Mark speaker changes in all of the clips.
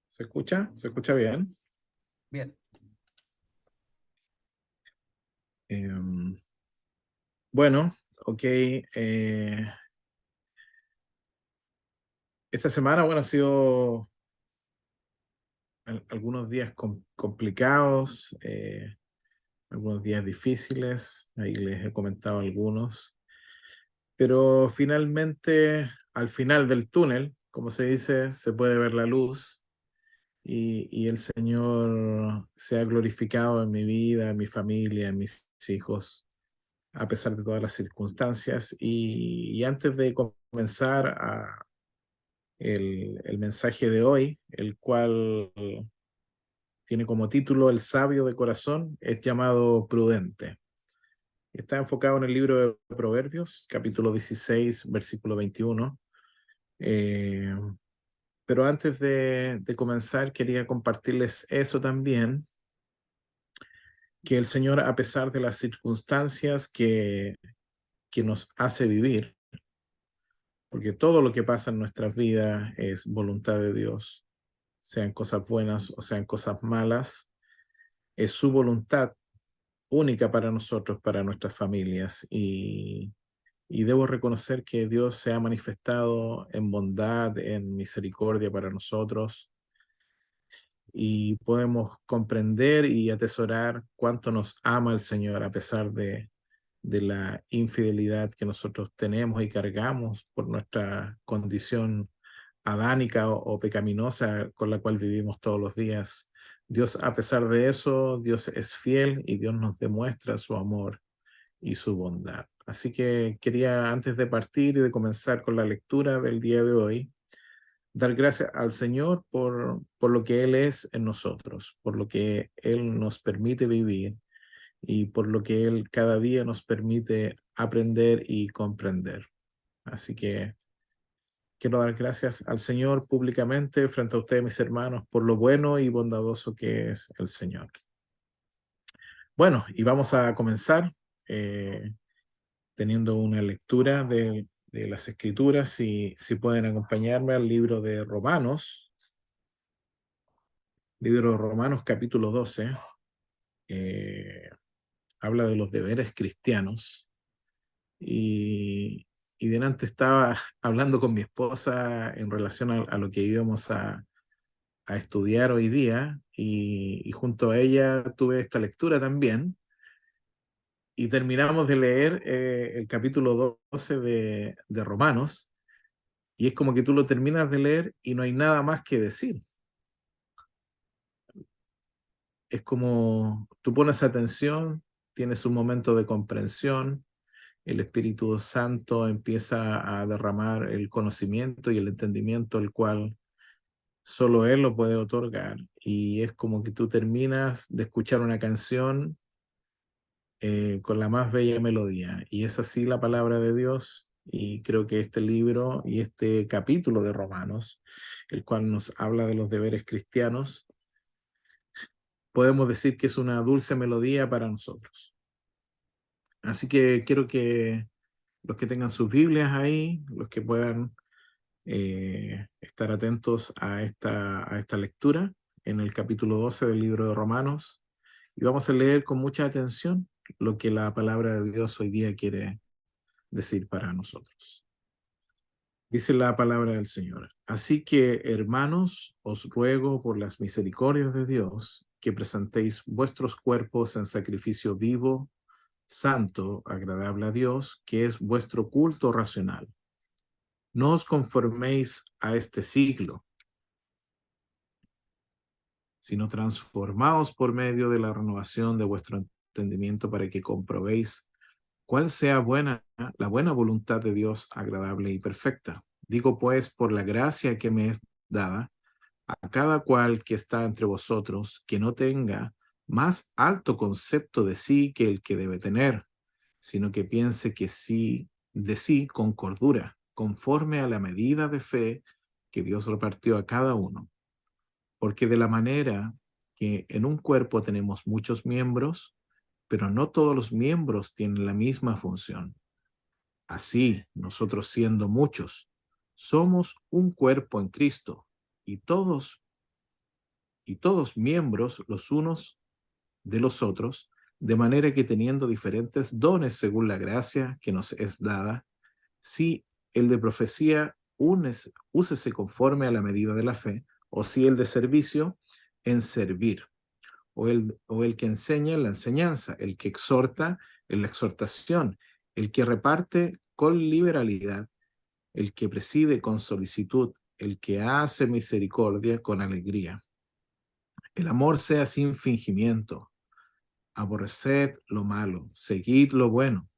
Speaker 1: ¿Se escucha? ¿Se escucha bien?
Speaker 2: Bien.
Speaker 1: Em, bueno, ok. Esta semana, bueno, ha sido algunos días complicados, algunos días difíciles. Ahí les he comentado algunos. Pero finalmente, al final del túnel, como se dice, se puede ver la luz y el Señor se ha glorificado en mi vida, en mi familia, en mis hijos, a pesar de todas las circunstancias. Y antes de comenzar el mensaje de hoy, el cual tiene como título El sabio de corazón es llamado prudente. Está enfocado en el libro de Proverbios, capítulo 16, versículo 21. Eh, pero antes de comenzar, quería compartirles eso también, que el Señor, a pesar de las circunstancias que nos hace vivir, porque todo lo que pasa en nuestras vidas es voluntad de Dios, sean cosas buenas o sean cosas malas, es su voluntad única para nosotros, para nuestras familias. Y debo reconocer que Dios se ha manifestado en bondad, en misericordia para nosotros, y podemos comprender y atesorar cuánto nos ama el Señor a pesar de la infidelidad que nosotros tenemos y cargamos por nuestra condición adánica o pecaminosa con la cual vivimos todos los días. Dios, a pesar de eso, Dios es fiel y Dios nos demuestra su amor y su bondad. Así que quería, antes de partir y de comenzar con la lectura del día de hoy, dar gracias al Señor por lo que Él es en nosotros, por lo que Él nos permite vivir y por lo que Él cada día nos permite aprender y comprender. Así que quiero dar gracias al Señor públicamente frente a ustedes, mis hermanos, por lo bueno y bondadoso que es el Señor. Bueno, y vamos a comenzar teniendo una lectura de las Escrituras. Si pueden acompañarme al libro de Romanos, libro de Romanos capítulo 12, eh, habla de los deberes cristianos. Y, y delante estaba hablando con mi esposa en relación a lo que íbamos a estudiar hoy día, y junto a ella tuve esta lectura también, y terminamos de leer el capítulo 12 de Romanos, y es como que tú lo terminas de leer y no hay nada más que decir. Es como tú pones atención, tienes un momento de comprensión, el Espíritu Santo empieza a derramar el conocimiento y el entendimiento, el cual solo Él lo puede otorgar. Y es como que tú terminas de escuchar una canción con la más bella melodía. Y es así la palabra de Dios. Y creo que este libro y este capítulo de Romanos, el cual nos habla de los deberes cristianos, podemos decir que es una dulce melodía para nosotros. Así que quiero que los que tengan sus Biblias ahí, los que puedan estar atentos a esta lectura en el capítulo 12 del libro de Romanos, y vamos a leer con mucha atención lo que la palabra de Dios hoy día quiere decir para nosotros. Dice la palabra del Señor: así que, hermanos, os ruego por las misericordias de Dios que presentéis vuestros cuerpos en sacrificio vivo, santo, agradable a Dios, que es vuestro culto racional. No os conforméis a este siglo, sino transformaos por medio de la renovación de vuestro entendimiento, para que comprobéis cuál sea la buena voluntad de Dios, agradable y perfecta. Digo pues, por la gracia que me es dada, a cada cual que está entre vosotros, que no tenga más alto concepto de sí que el que debe tener, sino que piense que sí de sí con cordura, conforme a la medida de fe que Dios repartió a cada uno. Porque de la manera que en un cuerpo tenemos muchos miembros, pero no todos los miembros tienen la misma función. Así, nosotros siendo muchos, somos un cuerpo en Cristo, y todos miembros los unos de los otros, de manera que teniendo diferentes dones según la gracia que nos es dada, si el de profecía úsese conforme a la medida de la fe, o si el de servicio, en servir, o el que enseña en la enseñanza, el que exhorta en la exhortación, el que reparte con liberalidad, el que preside con solicitud, el que hace misericordia con alegría. El amor sea sin fingimiento. Aborreced lo malo, seguid lo bueno.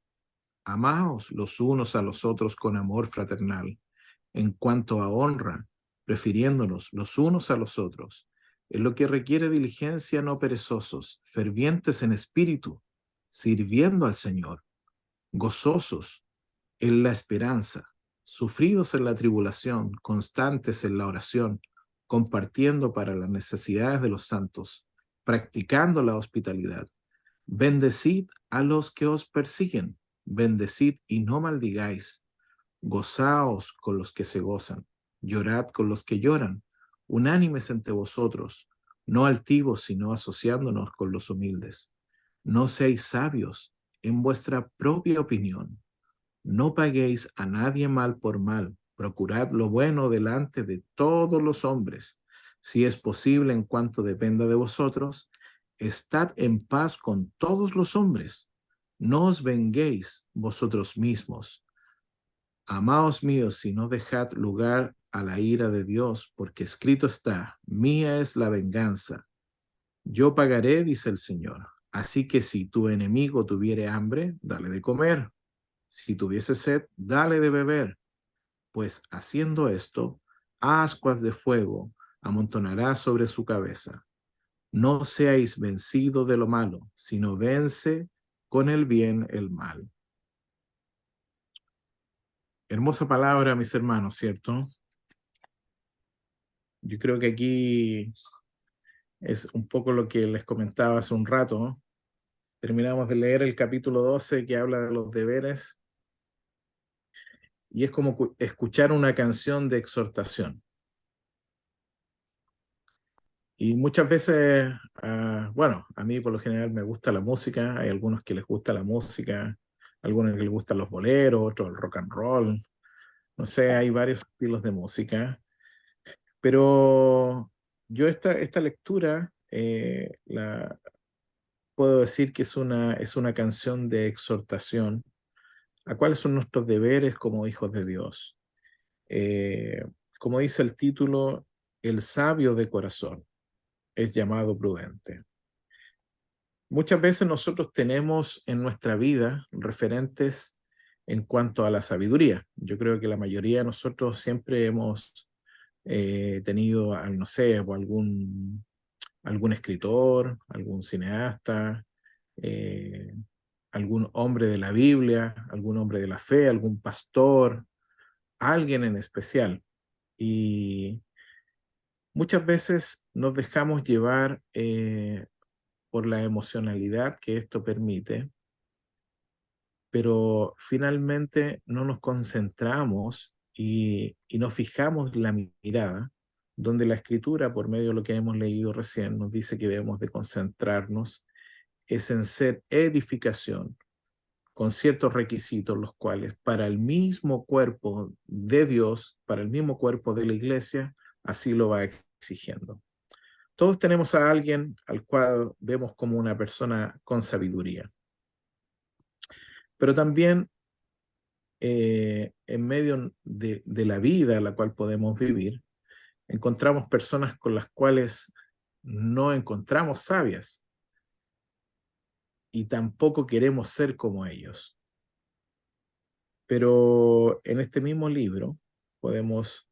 Speaker 1: Amaos los unos a los otros con amor fraternal. En cuanto a honra, prefiriéndonos los unos a los otros, en lo que requiere diligencia, no perezosos, fervientes en espíritu, sirviendo al Señor, gozosos en la esperanza, sufridos en la tribulación, constantes en la oración, compartiendo para las necesidades de los santos, practicando la hospitalidad. Bendecid a los que os persiguen, bendecid y no maldigáis. Gozaos con los que se gozan, llorad con los que lloran, unánimes entre vosotros, no altivos, sino asociándonos con los humildes. No seáis sabios en vuestra propia opinión. No paguéis a nadie mal por mal. Procurad lo bueno delante de todos los hombres. Si es posible, en cuanto dependa de vosotros, estad en paz con todos los hombres. No os venguéis vosotros mismos. Amaos míos, y no dejad lugar a la ira de Dios, porque escrito está: mía es la venganza. Yo pagaré, dice el Señor. Así que si tu enemigo tuviere hambre, dale de comer. Si tuviese sed, dale de beber, pues haciendo esto, ascuas de fuego amontonará sobre su cabeza. No seáis vencidos de lo malo, sino vence con el bien el mal. Hermosa palabra, mis hermanos, ¿cierto? Yo creo que aquí es un poco lo que les comentaba hace un rato, ¿no? Terminamos de leer el capítulo 12 que habla de los deberes y es como escuchar una canción de exhortación. Y muchas veces, bueno, a mí por lo general me gusta la música, hay algunos que les gusta la música, algunos que les gustan los boleros, otros el rock and roll, no sé, hay varios estilos de música, pero yo esta lectura la puedo decir que es una canción de exhortación a cuáles son nuestros deberes como hijos de Dios. Eh, como dice el título, el sabio de corazón es llamado prudente. Muchas veces nosotros tenemos en nuestra vida referentes en cuanto a la sabiduría. Yo creo que la mayoría de nosotros siempre hemos tenido, no sé, o algún escritor, algún cineasta, eh, algún hombre de la Biblia, algún hombre de la fe, algún pastor, alguien en especial. Y muchas veces nos dejamos llevar por la emocionalidad que esto permite, pero finalmente no nos concentramos y no fijamos la mirada, donde la escritura, por medio de lo que hemos leído recién, nos dice que debemos de concentrarnos, es en ser edificación, con ciertos requisitos, los cuales para el mismo cuerpo de Dios, para el mismo cuerpo de la iglesia, así lo va exigiendo. Todos tenemos a alguien al cual vemos como una persona con sabiduría, pero también en medio de la vida la cual podemos vivir, encontramos personas con las cuales no encontramos sabias y tampoco queremos ser como ellos. Pero en este mismo libro podemos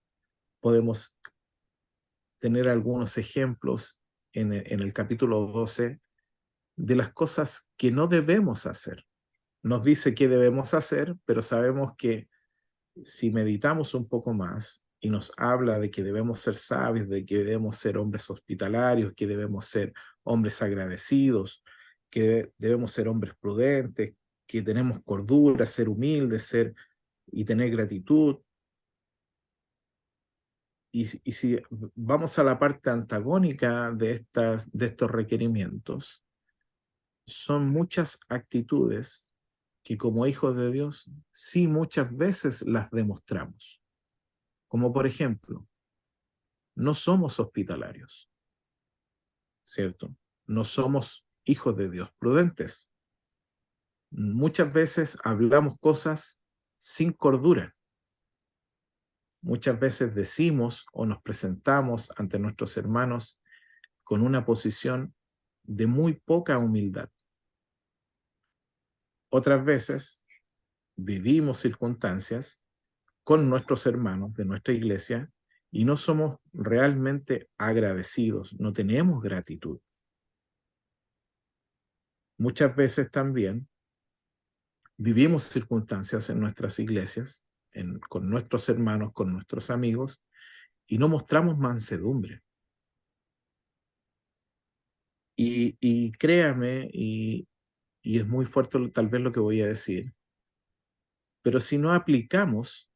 Speaker 1: tener algunos ejemplos en el capítulo 12 de las cosas que no debemos hacer. Nos dice qué debemos hacer, pero sabemos que si meditamos un poco más y nos habla de que debemos ser sabios, de que debemos ser hombres hospitalarios, que debemos ser hombres agradecidos, que debemos ser hombres prudentes, que tenemos cordura, ser humildes, y tener gratitud. Y si vamos a la parte antagónica de estos requerimientos, son muchas actitudes que como hijos de Dios sí muchas veces las demostramos. Como por ejemplo, no somos hospitalarios, ¿cierto? No somos hijos de Dios prudentes. Muchas veces hablamos cosas sin cordura. Muchas veces decimos o nos presentamos ante nuestros hermanos con una posición de muy poca humildad. Otras veces vivimos circunstancias con nuestros hermanos de nuestra iglesia y no somos realmente agradecidos, no tenemos gratitud. Muchas veces también vivimos circunstancias en nuestras iglesias, con nuestros hermanos, con nuestros amigos, y no mostramos mansedumbre. Y créame, y es muy fuerte tal vez lo que voy a decir, pero si no aplicamos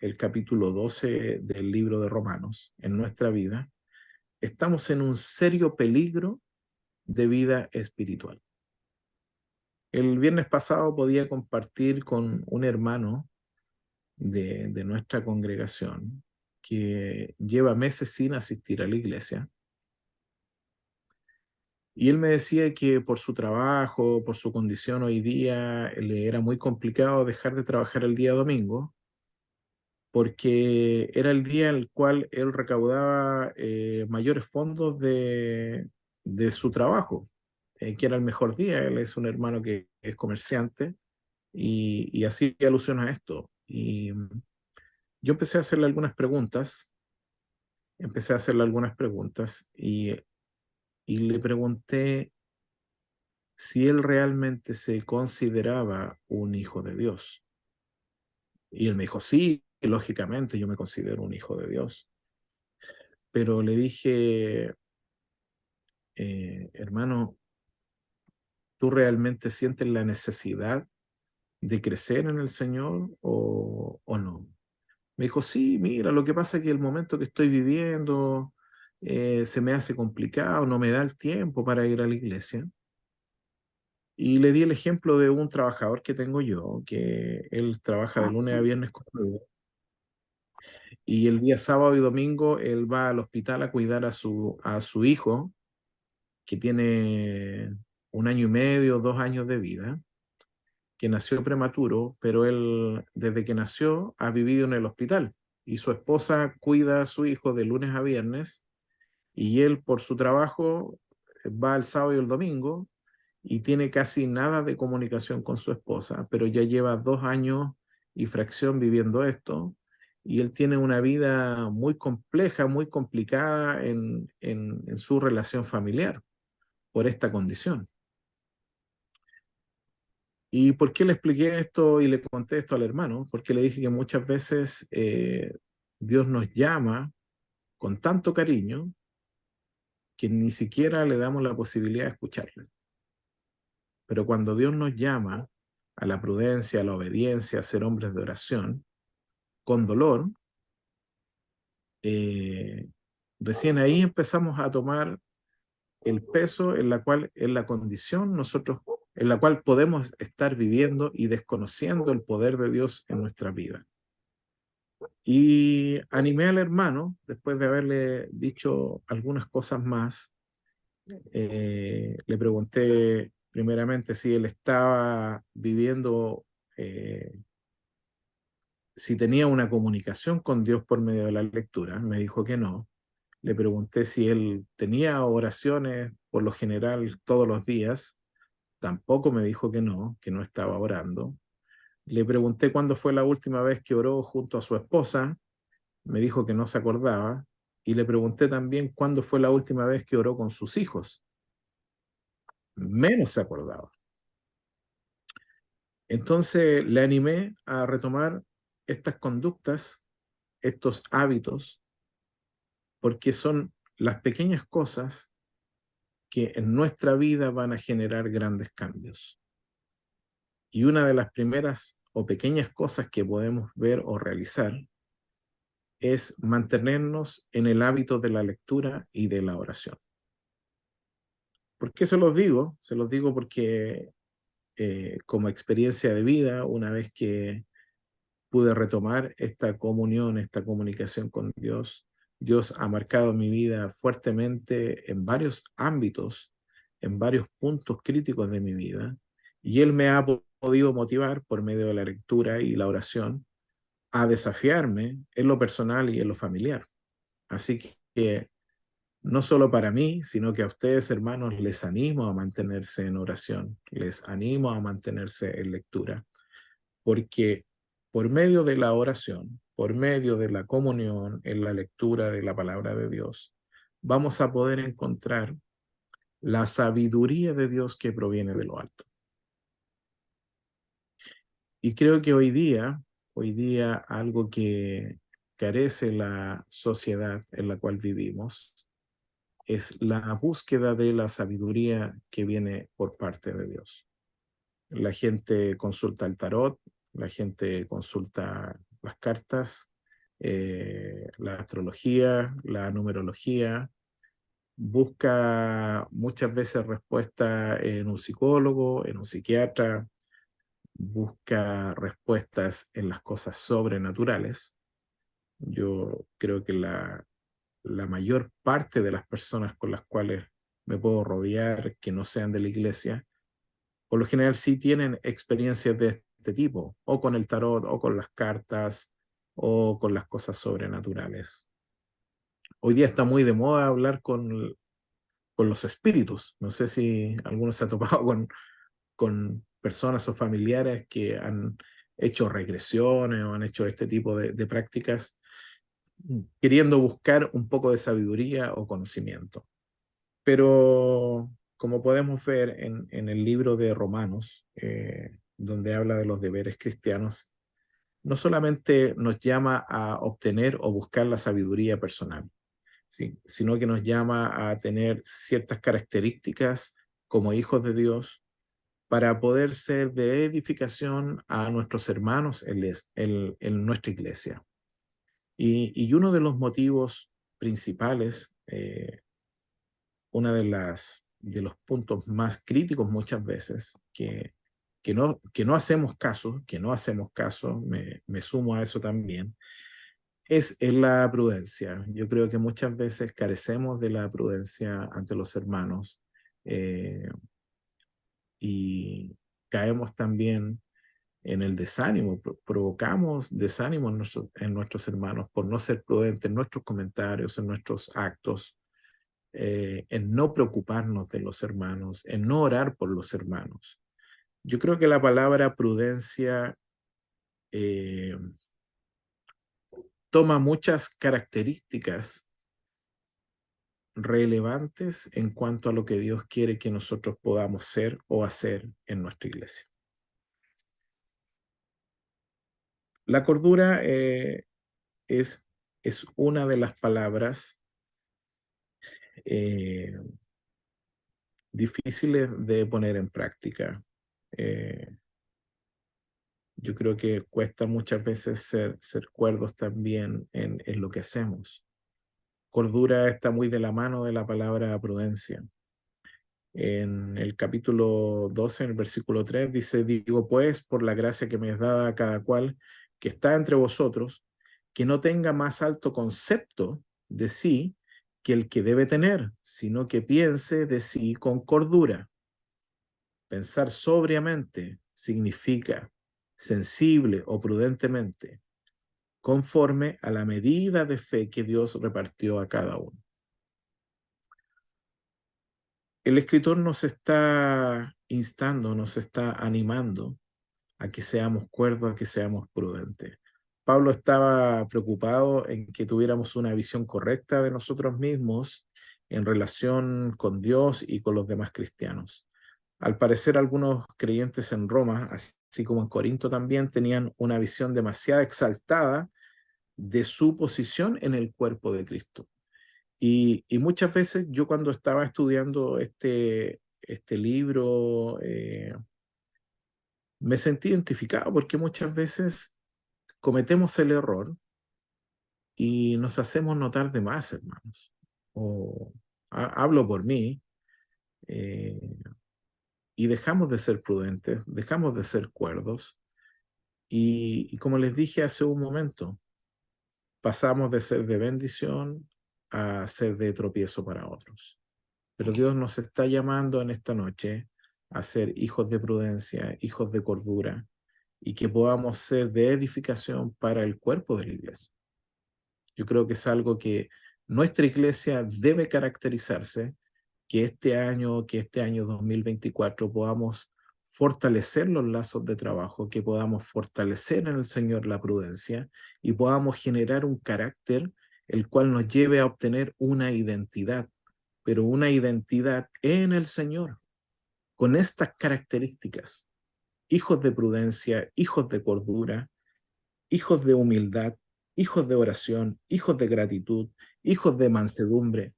Speaker 1: el capítulo 12 del libro de Romanos en nuestra vida, estamos en un serio peligro de vida espiritual. El viernes pasado podía compartir con un hermano de nuestra congregación que lleva meses sin asistir a la iglesia. Y él me decía que por su trabajo, por su condición hoy día, le era muy complicado dejar de trabajar el día domingo, porque era el día en el cual él recaudaba mayores fondos de su trabajo, que era el mejor día. Él es un hermano que es comerciante y así alusiona a esto. Y yo empecé a hacerle algunas preguntas y le pregunté si él realmente se consideraba un hijo de Dios. Y él me dijo, sí, lógicamente yo me considero un hijo de Dios. Pero le dije, hermano, ¿tú realmente sientes la necesidad de crecer en el Señor o no? Me dijo, sí, mira, lo que pasa es que el momento que estoy viviendo se me hace complicado, no me da el tiempo para ir a la iglesia. Y le di el ejemplo de un trabajador que tengo yo, que él trabaja de lunes a viernes conmigo, y el día sábado y domingo él va al hospital a cuidar a su hijo, que tiene 1 año y medio, 2 años de vida, que nació prematuro, pero él desde que nació ha vivido en el hospital y su esposa cuida a su hijo de lunes a viernes y él por su trabajo va el sábado y el domingo y tiene casi nada de comunicación con su esposa, pero ya lleva 2 años y fracción viviendo esto y él tiene una vida muy compleja, muy complicada en su relación familiar por esta condición. ¿Y por qué le expliqué esto y le conté esto al hermano? Porque le dije que muchas veces Dios nos llama con tanto cariño que ni siquiera le damos la posibilidad de escucharle. Pero cuando Dios nos llama a la prudencia, a la obediencia, a ser hombres de oración, con dolor, eh, recién ahí empezamos a tomar el peso en la condición nosotros, en la cual podemos estar viviendo y desconociendo el poder de Dios en nuestra vida. Y animé al hermano, después de haberle dicho algunas cosas más, le pregunté primeramente si él estaba viviendo, si tenía una comunicación con Dios por medio de la lectura. Me dijo que no. Le pregunté si él tenía oraciones por lo general todos los días. Tampoco me dijo que no estaba orando. Le pregunté cuándo fue la última vez que oró junto a su esposa. Me dijo que no se acordaba. Y le pregunté también cuándo fue la última vez que oró con sus hijos. Menos se acordaba. Entonces le animé a retomar estas conductas, estos hábitos, porque son las pequeñas cosas que en nuestra vida van a generar grandes cambios. Y una de las primeras o pequeñas cosas que podemos ver o realizar es mantenernos en el hábito de la lectura y de la oración. ¿Por qué se los digo? Se los digo porque como experiencia de vida, una vez que pude retomar esta comunión, esta comunicación con Dios, Dios ha marcado mi vida fuertemente en varios ámbitos, en varios puntos críticos de mi vida, y Él me ha podido motivar por medio de la lectura y la oración a desafiarme en lo personal y en lo familiar. Así que no solo para mí, sino que a ustedes, hermanos, les animo a mantenerse en oración, les animo a mantenerse en lectura, porque por medio de la oración, por medio de la comunión, en la lectura de la palabra de Dios, vamos a poder encontrar la sabiduría de Dios que proviene de lo alto. Y creo que hoy día algo que carece la sociedad en la cual vivimos es la búsqueda de la sabiduría que viene por parte de Dios. La gente consulta el tarot, la gente consulta las cartas, la astrología, la numerología, busca muchas veces respuesta en un psicólogo, en un psiquiatra, busca respuestas en las cosas sobrenaturales. Yo creo que la mayor parte de las personas con las cuales me puedo rodear que no sean de la iglesia, por lo general sí tienen experiencias de este tipo, o con el tarot, o con las cartas, o con las cosas sobrenaturales. Hoy día está muy de moda hablar con los espíritus. No sé si alguno se ha topado con personas o familiares que han hecho regresiones o han hecho este tipo de prácticas queriendo buscar un poco de sabiduría o conocimiento. Pero como podemos ver en el libro de Romanos, donde habla de los deberes cristianos, no solamente nos llama a obtener o buscar la sabiduría personal, ¿sí? Sino que nos llama a tener ciertas características como hijos de Dios para poder ser de edificación a nuestros hermanos en nuestra iglesia. Y uno de los motivos principales, una de los puntos más críticos muchas veces que no hacemos caso, me sumo a eso también, es en la prudencia. Yo creo que muchas veces carecemos de la prudencia ante los hermanos eh, y caemos también en el desánimo, provocamos desánimo en nuestros hermanos por no ser prudentes en nuestros comentarios, en nuestros actos, en no preocuparnos de los hermanos, en no orar por los hermanos. Yo creo que la palabra prudencia eh, toma muchas características relevantes en cuanto a lo que Dios quiere que nosotros podamos ser o hacer en nuestra iglesia. La cordura es, es una de las palabras eh, difíciles de poner en práctica. Eh, yo creo que cuesta muchas veces ser cuerdos también en lo que hacemos. Cordura está muy de la mano de la palabra prudencia. En el capítulo 12, en el versículo 3, dice, digo pues, por la gracia que me es dada a cada cual que está entre vosotros, que no tenga más alto concepto de sí que el que debe tener, sino que piense de sí con cordura. Pensar sobriamente significa sensible o prudentemente, conforme a la medida de fe que Dios repartió a cada uno. El escritor nos está instando, nos está animando a que seamos cuerdos, a que seamos prudentes. Pablo estaba preocupado en que tuviéramos una visión correcta de nosotros mismos en relación con Dios y con los demás cristianos. Al parecer, algunos creyentes en Roma, así como en Corinto también, tenían una visión demasiado exaltada de su posición en el cuerpo de Cristo. Y muchas veces yo cuando estaba estudiando este libro, me sentí identificado porque muchas veces cometemos el error y nos hacemos notar de más, hermanos. O hablo por mí, eh, y dejamos de ser prudentes, dejamos de ser cuerdos. Y como les dije hace un momento, pasamos de ser de bendición a ser de tropiezo para otros. Pero Dios nos está llamando en esta noche a ser hijos de prudencia, hijos de cordura, y que podamos ser de edificación para el cuerpo de la iglesia. Yo creo que es algo que nuestra iglesia debe caracterizarse, que este año 2024 podamos fortalecer los lazos de trabajo, que podamos fortalecer en el Señor la prudencia y podamos generar un carácter el cual nos lleve a obtener una identidad, pero una identidad en el Señor, con estas características: hijos de prudencia, hijos de cordura, hijos de humildad, hijos de oración, hijos de gratitud, hijos de mansedumbre.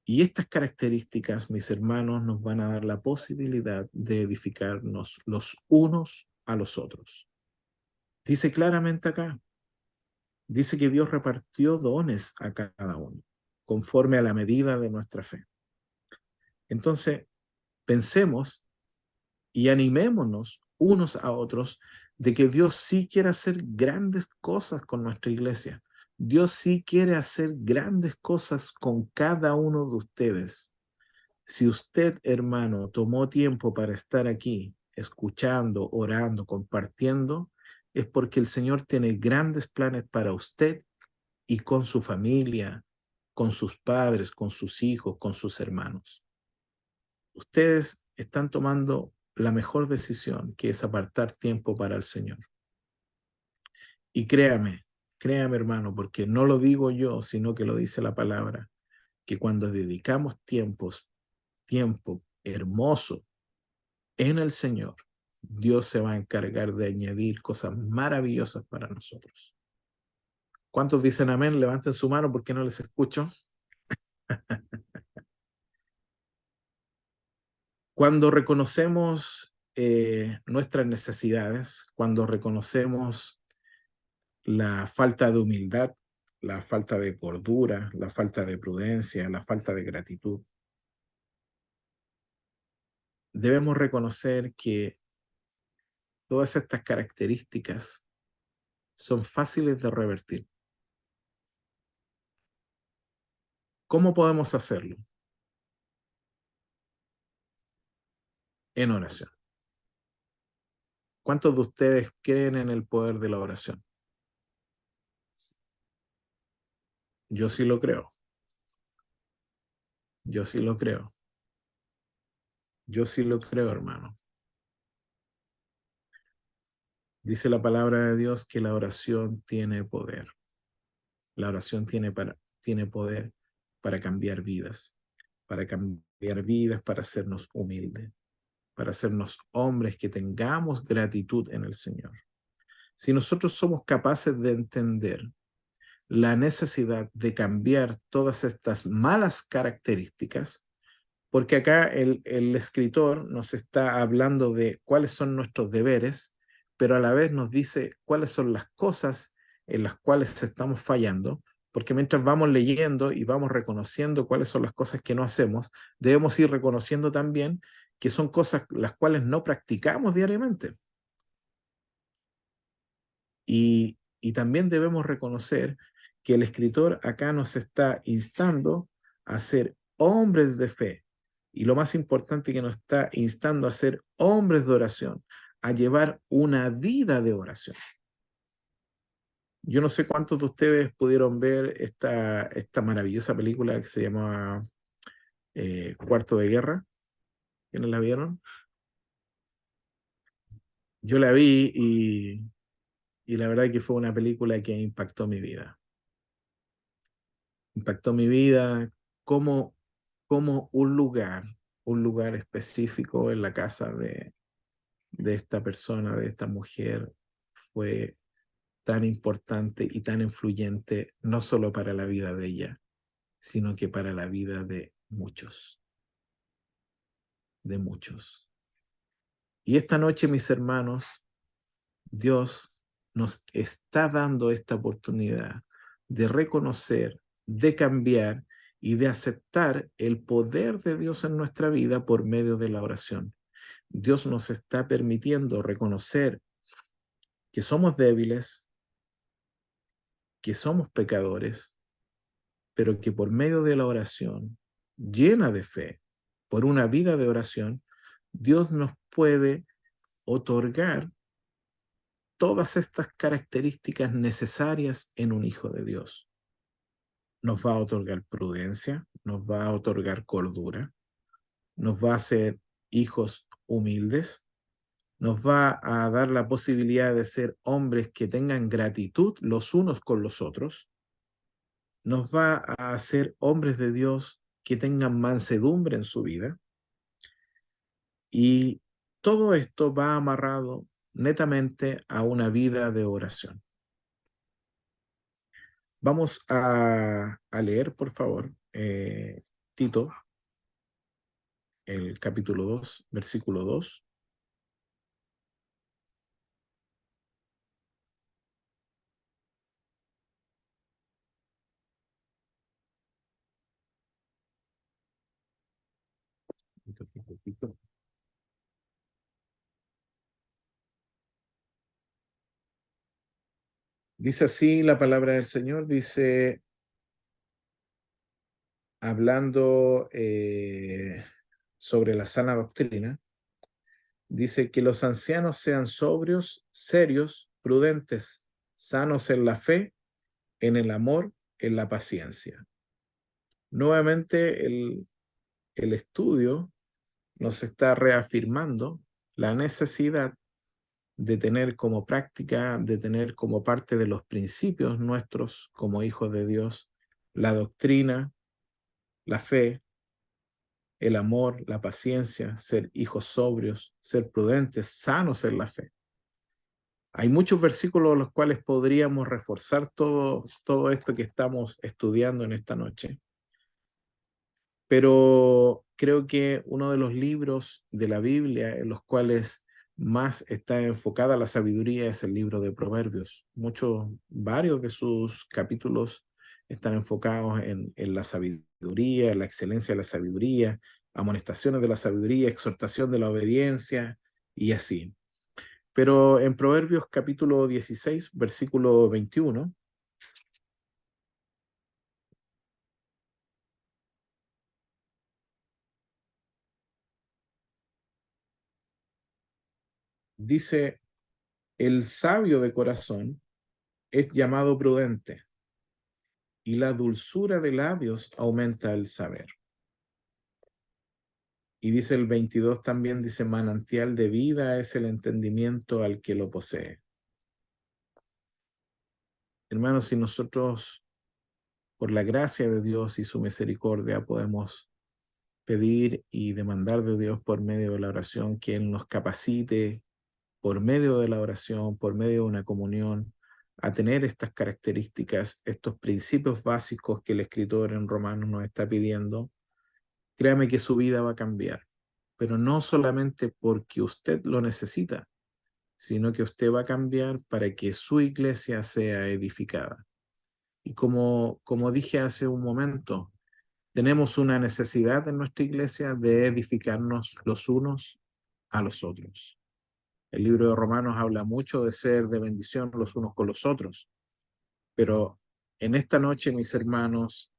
Speaker 1: Y estas características, mis hermanos, nos van a dar la posibilidad de edificarnos los unos a los otros. Dice claramente acá, dice que Dios repartió dones a cada uno, conforme a la medida de nuestra fe. Entonces, pensemos y animémonos unos a otros de que Dios sí quiere hacer grandes cosas con nuestra iglesia. Dios sí quiere hacer grandes cosas con cada uno de ustedes. Si usted, hermano, tomó tiempo para estar aquí, escuchando, orando, compartiendo, es porque el Señor tiene grandes planes para usted y con su familia, con sus padres, con sus hijos, con sus hermanos. Ustedes están tomando la mejor decisión, que es apartar tiempo para el Señor. Y créame, hermano, porque no lo digo yo, sino que lo dice la palabra, que cuando dedicamos tiempo hermoso en el Señor, Dios se va a encargar de añadir cosas maravillosas para nosotros. ¿Cuántos dicen amén? Levanten su mano porque no les escucho. Cuando reconocemos nuestras necesidades, cuando reconocemos la falta de humildad, la falta de cordura, la falta de prudencia, la falta de gratitud, debemos reconocer que todas estas características son fáciles de revertir. ¿Cómo podemos hacerlo? En oración. ¿Cuántos de ustedes creen en el poder de la oración? Yo sí lo creo. Yo sí lo creo. Yo sí lo creo, hermano. Dice la palabra de Dios que la oración tiene poder. La oración tiene poder para cambiar vidas, para hacernos humildes, para hacernos hombres que tengamos gratitud en el Señor. Si nosotros somos capaces de entender la necesidad de cambiar todas estas malas características, porque acá el escritor nos está hablando de cuáles son nuestros deberes, pero a la vez nos dice cuáles son las cosas en las cuales estamos fallando, porque mientras vamos leyendo y vamos reconociendo cuáles son las cosas que no hacemos, debemos ir reconociendo también que son cosas las cuales no practicamos diariamente. Y también debemos reconocer que el escritor acá nos está instando a ser hombres de fe. Y lo más importante, que nos está instando a ser hombres de oración, a llevar una vida de oración. Yo no sé cuántos de ustedes pudieron ver esta maravillosa película que se llama Cuarto de Guerra. ¿Quiénes la vieron? Yo la vi y la verdad que fue una película que impactó mi vida. Impactó mi vida como, como un lugar específico en la casa de esta persona, de esta mujer, fue tan importante y tan influyente, no solo para la vida de ella, sino que para la vida de muchos, de muchos. Y esta noche, mis hermanos, Dios nos está dando esta oportunidad de reconocer, de cambiar y de aceptar el poder de Dios en nuestra vida por medio de la oración. Dios nos está permitiendo reconocer que somos débiles, que somos pecadores, pero que por medio de la oración llena de fe, por una vida de oración, Dios nos puede otorgar todas estas características necesarias en un hijo de Dios. Nos va a otorgar prudencia, nos va a otorgar cordura, nos va a hacer hijos humildes, nos va a dar la posibilidad de ser hombres que tengan gratitud los unos con los otros, nos va a hacer hombres de Dios que tengan mansedumbre en su vida, y todo esto va amarrado netamente a una vida de oración. Vamos a leer, por favor, Tito, el capítulo 2, versículo 2. Dice así la palabra del Señor, dice, hablando sobre la sana doctrina, dice que los ancianos sean sobrios, serios, prudentes, sanos en la fe, en el amor, en la paciencia. Nuevamente el estudio nos está reafirmando la necesidad de tener como práctica, de tener como parte de los principios nuestros como hijos de Dios, la doctrina, la fe, el amor, la paciencia, ser hijos sobrios, ser prudentes, sanos en la fe. Hay muchos versículos los cuales podríamos reforzar todo esto que estamos estudiando en esta noche. Pero creo que uno de los libros de la Biblia en los cuales más está enfocada la sabiduría es el libro de Proverbios. Varios de sus capítulos están enfocados en la sabiduría, la excelencia de la sabiduría, amonestaciones de la sabiduría, exhortación de la obediencia y así. Pero en Proverbios capítulo 16, versículo 21, dice, el sabio de corazón es llamado prudente, y la dulzura de labios aumenta el saber. Y dice el 22 también, dice, manantial de vida es el entendimiento al que lo posee. Hermanos, si nosotros, por la gracia de Dios y su misericordia, podemos pedir y demandar de Dios por medio de la oración que Él nos capacite, por medio de la oración, por medio de una comunión, a tener estas características, estos principios básicos que el escritor en Romanos nos está pidiendo, créame que su vida va a cambiar, pero no solamente porque usted lo necesita, sino que usted va a cambiar para que su iglesia sea edificada. Y como dije hace un momento, tenemos una necesidad en nuestra iglesia de edificarnos los unos a los otros. El libro de Romanos habla mucho de ser de bendición los unos con los otros, pero en esta noche, mis hermanos,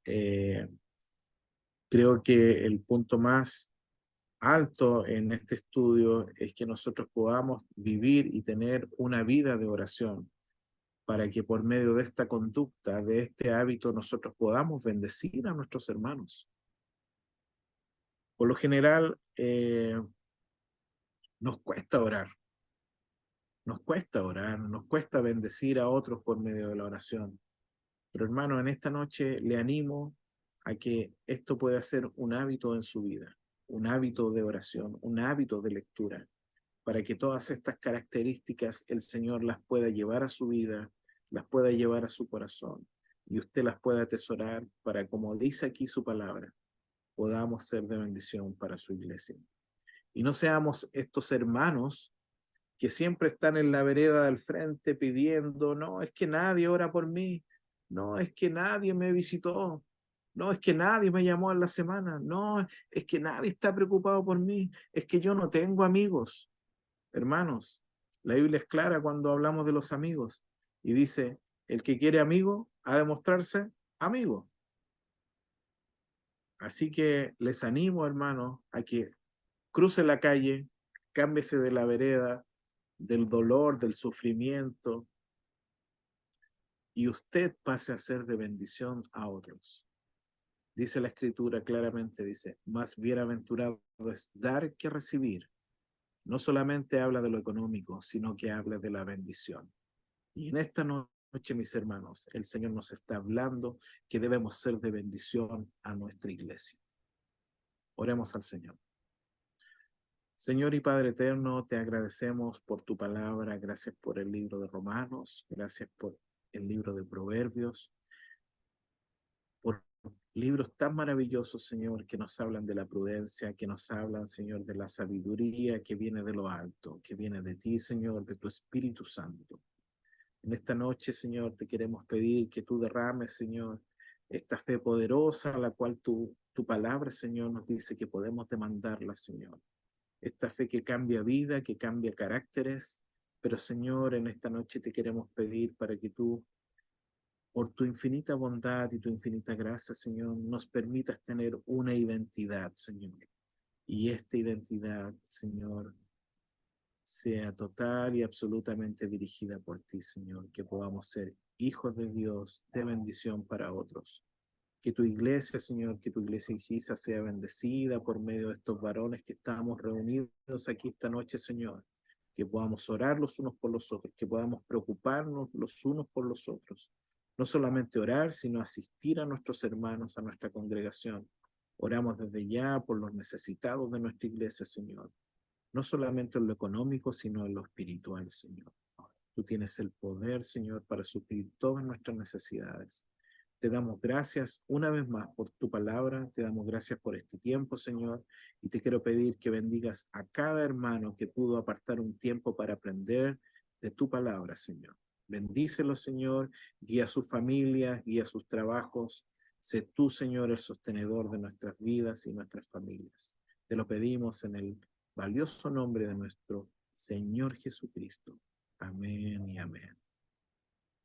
Speaker 1: creo que el punto más alto en este estudio es que nosotros podamos vivir y tener una vida de oración para que por medio de esta conducta, de este hábito, nosotros podamos bendecir a nuestros hermanos. Por lo general, nos cuesta orar, nos cuesta bendecir a otros por medio de la oración. Pero hermano, en esta noche le animo a que esto pueda ser un hábito en su vida, un hábito de oración, un hábito de lectura, para que todas estas características el Señor las pueda llevar a su vida, las pueda llevar a su corazón, y usted las pueda atesorar para, como dice aquí su palabra, podamos ser de bendición para su iglesia. Y no seamos estos hermanos que siempre están en la vereda del frente pidiendo, no, es que nadie ora por mí, no, es que nadie me visitó, no, es que nadie me llamó en la semana, no, es que nadie está preocupado por mí, es que yo no tengo amigos. Hermanos, la Biblia es clara cuando hablamos de los amigos y dice, el que quiere amigo ha de mostrarse amigo. Así que les animo, hermanos, a que cruce la calle, cámbiese de la vereda, del dolor, del sufrimiento, y usted pase a ser de bendición a otros. Dice la Escritura claramente, dice, más bienaventurado es dar que recibir. No solamente habla de lo económico, sino que habla de la bendición. Y en esta noche, mis hermanos, el Señor nos está hablando que debemos ser de bendición a nuestra iglesia. Oremos al Señor. Señor y Padre eterno, te agradecemos por tu palabra, gracias por el libro de Romanos, gracias por el libro de Proverbios, por libros tan maravillosos, Señor, que nos hablan de la prudencia, que nos hablan, Señor, de la sabiduría que viene de lo alto, que viene de ti, Señor, de tu Espíritu Santo. En esta noche, Señor, te queremos pedir que tú derrames, Señor, esta fe poderosa a la cual tu palabra, Señor, nos dice que podemos demandarla, Señor. Esta fe que cambia vida, que cambia caracteres, pero Señor, en esta noche te queremos pedir para que tú, por tu infinita bondad y tu infinita gracia, Señor, nos permitas tener una identidad, Señor. Y esta identidad, Señor, sea total y absolutamente dirigida por ti, Señor, que podamos ser hijos de Dios, de bendición para otros. Que tu iglesia, Señor, que tu iglesia Isisa sea bendecida por medio de estos varones que estamos reunidos aquí esta noche, Señor. Que podamos orar los unos por los otros, que podamos preocuparnos los unos por los otros. No solamente orar, sino asistir a nuestros hermanos, a nuestra congregación. Oramos desde ya por los necesitados de nuestra iglesia, Señor. No solamente en lo económico, sino en lo espiritual, Señor. Tú tienes el poder, Señor, para suplir todas nuestras necesidades. Te damos gracias una vez más por tu palabra, te damos gracias por este tiempo, Señor, y te quiero pedir que bendigas a cada hermano que pudo apartar un tiempo para aprender de tu palabra, Señor. Bendícelo, Señor, guía a sus familias, guía sus trabajos. Sé tú, Señor, el sostenedor de nuestras vidas y nuestras familias. Te lo pedimos en el valioso nombre de nuestro Señor Jesucristo. Amén y amén.